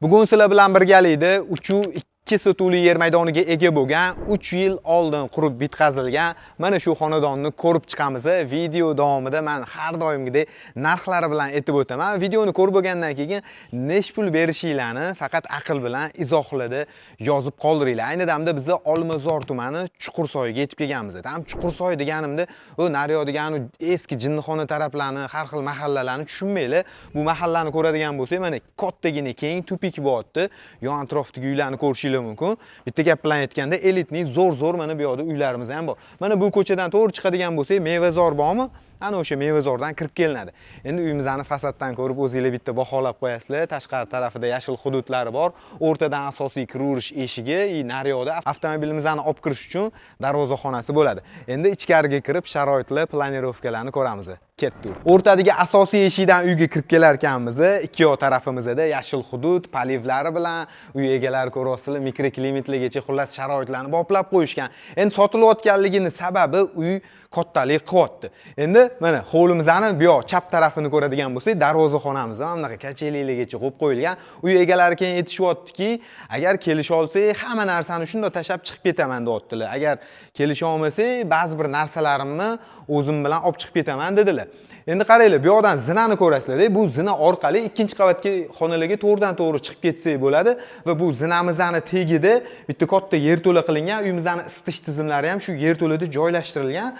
Bugun sizlar bilan birgalikda 3.2 sotuvli yer maydoniga ega bo'lgan 3 yil oldin qurib bitkazilgan mana shu xonadonni ko'rib chiqamiz. Video davomida men har doimgidek narxlari bilan aytib o'taman. Videoni ko'rib bo'lgandan keyin nech pul berishinglarni faqat aql bilan izohlarda yozib qoldiringlar. Ayni damda biz Olmazor tumani Chuqursoyga yetib kelganmiz. Ham Chuqursoy deganimda u naryo degani eski jinnixona taraflarni, har xil mahallalarni tushunmaylar. Bu mahallani ko'radigan bo'lsak, mana kattagina keng tupik bo'yapti. Yon atrofdagi uylarni ko'rishingiz mumkin. Bitta gap bilan aytganda elitning zo'r mana bu yoqda uylarimiz ham bor. Mana bu ko'chadan to'g'ri chiqadigan bo'lsak, mevazor bormi? Ana o'sha mevazordan kirib kelinadi. Endi uyimizni fasaddan ko'rib o'zingizlar bitta baholab qo'yasizlar. Tashqari tarafida yashil hududlari bor. O'rtadan asosiy kiraverish eshigi, naryoqda avtomobilimizni olib kirish uchun darvozaxonasi bo'ladi. Endi ichkariga kirib sharoitli planirovkalarni ko'ramiz. Ketdik. O'rtadagi asosiy eshikdan uyga kirib kelar ekanmiz. Ikki yoq tarafimizda yashil hudud, palivlari bilan uy egalari ko'ryapsizlar, mikroklimatlargacha xullas sharoitlarni boplab qo'yishgan. Endi sotilayotganligining sababi uy kattalik qilyapti. Endi mana hovlimizni bu yoq chap tarafini ko'radigan bo'lsak, darvozaxonamiz ham bunaqa kacheliklargacha qo'yib qo'yilgan. Uy egalari keyin aytishyaptiki, agar kelisha olsak, hamma narsani shunda tashab chiqib ketaman deyaptilar. Agar kelisha olmasak, ba'zi bir narsalarimni o'zim bilan olib chiqib ketaman dedilar. Endi qaranglar, bu yoqdan zinani ko'rasizlar. Bu zina orqali ikkinchi qavatga xonalarga to'g'ridan-to'g'ri chiqib ketsak bo'ladi va bu zinamizning tagida bitta katta yerto'la qilingan, uyimizning isitish tizimlari ham shu yerto'lada joylashtirilgan.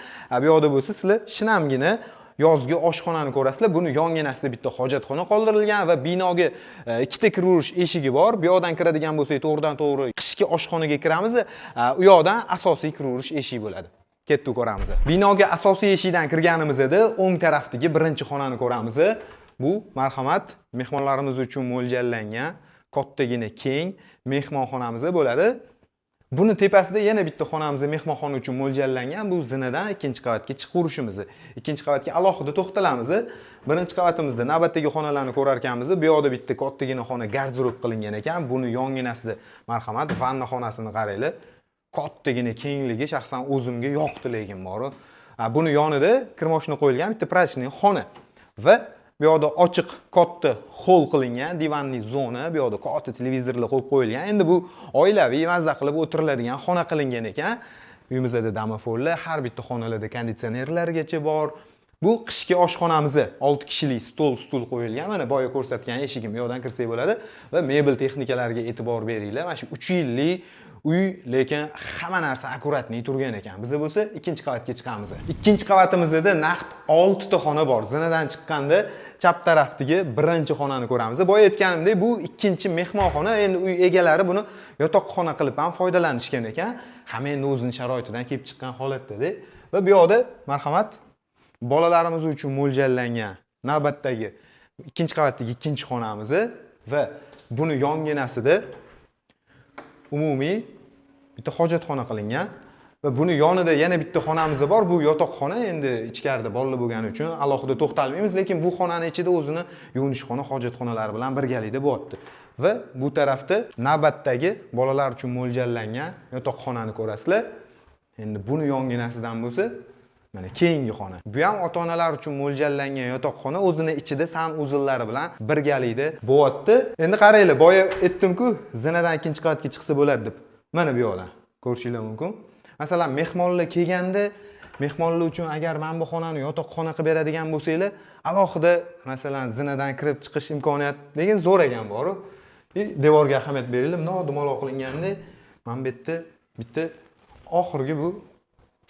Bu yoqda bo'lsa, sizlar shinamgina yozgi oshxonani ko'rasizlar. Buni yonginasida bitta hojatxona qoldirilgan va binoga ikkita kiraverish eshigi bor. Bu yoqdan kiradigan bo'lsak, to'g'ridan-to'g'ri qishki oshxonaga kiramiz. U yoqdan asosiy kiraverish eshik bo'ladi. Ketdik ko'ramiz. Binoga asosiy eshikdan kirganimizda o'ng tarafdagi birinchi xonani ko'ramiz. Bu marhamat mehmonlarimiz uchun mo'ljallangan kattagina keng mehmonxonamiz bo'ladi. Buni tepasida yana bitta xonamiz mehmonxona uchun mo'ljallangan. Bu zinadan ikkinchi qavatga chiqaverishimiz. Ikkinchi qavatga alohida to'xtalamiz. Birinchi qavatimizda navbatdagi xonalarni ko'rar ekanmiz. Bu yoqda bitta kattagina xona garderob qilingan ekan. Buni yonginasida marhamat vanna xonasini qaranglar. Kattagina kengligi shaxsan o'zimga yoqdi lekin bor. Buni yonida kirmoshina qo'yilgan bitta prachniy xona va bu yoqda ochiq katta hol qilingan divanli zona, bu yoqda katta televizorlar qo'yib qo'yilgan. Endi bu oilaviy mazza qilib o'tiriladigan xona qilingan ekan. Uyimizda damofonlar, har bitta xonalarda konditsionerlargacha bor. Bu qishki oshxonamiz, 6 kishilik stul qo'yilgan. Mana boya ko'rsatgan eshigim yoqdan kirsak bo'ladi va mebel texnikalariga e'tibor beringlar. Mana shu 3 yillik uy, lekin hamma narsa akkuratni turgan ekan. Biz bo'lsa ikkinchi qavatga chiqamiz. Ikkinchi qavatimizda naqd 6 ta xona bor. Zinadan chiqqanda chap tarafdagi birinchi xonani ko'ramiz. Boya aytganimdek, bu ikkinchi mehmonxona. Endi uy egalari buni yotoqxona qilib ham foydalanishgan ekan. Hamma endi o'zining sharoitidan kelib chiqqan holatda. Va bu yoqda marhamat bolalarimiz uchun mo'ljallangan navbatdagi ikkinchi qavatdagi ikkinchi xonamiz va buni yonginasida umumiy bitta hojatxona qilingan va buni yonida yana bitta xonamiz bor. Bu yotoqxona. Endi ichkarida bolalar bo'lgani uchun alohida to'xtalmaymiz, lekin bu xonani ichida o'zini yuvinish xona, hojatxonalari bilan birgalikda bo'lyapti. Va bu tarafda navbatdagi bolalar uchun mo'ljallangan yotoqxonani ko'rasizlar. Endi buni yonginasidan bo'lsa, mana keyingi xona. Bu ham ota-onalar uchun mo'ljallangan yotoqxona, o'zini ichida sanuzillari bilan birgalikda bo'lyapti. Endi qaranglar, boya aytdim-ku, zinadan ikkinchi qavatga chiqsa bo'ladi deb. Mana bu yoqdan ko'rishingiz mumkin. Masalan, mehmonlar kelganda, mehmonlar uchun agar men bu xonani yotoqxona qilib beradigan bo'lsanglar, alohida masalan zinadan kirib chiqish imkoniyat degan zo'r ekan bor-ku. Devorga ahamiyat beringlar. Bunday dumaloq qilinganda, mana bu yerda bitta oxirgi bu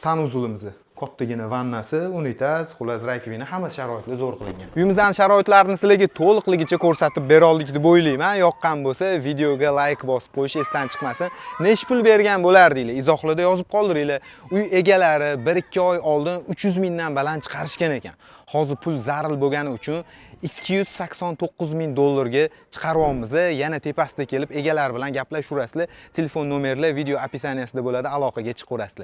sanuzulimiz. Kattagina vannasi, unitaz, xullas rakvina, hamma sharoitlar zo'r qilingan. Uyimizning sharoitlarini sizlarga to'liqligicha ko'rsatib bera oldik deb o'ylayman. Yoqqan bo'lsa, videoga like bosib qo'yish esdan chiqmasin. Nech pul bergan bo'lardinglar? Izohlarda yozib qoldiringlar. Uy egalari 1-2 oy oldin 300 mingdan baland chiqarishgan ekan. Hozir pul zaril bo'lgani uchun 289 ming dollarga chiqaryapmiz. Yana tepasida kelib egalar bilan gaplashurasizlar. Telefon nomerlar video opisaniyasida bo'ladi, aloqaga chiqaverasizlar.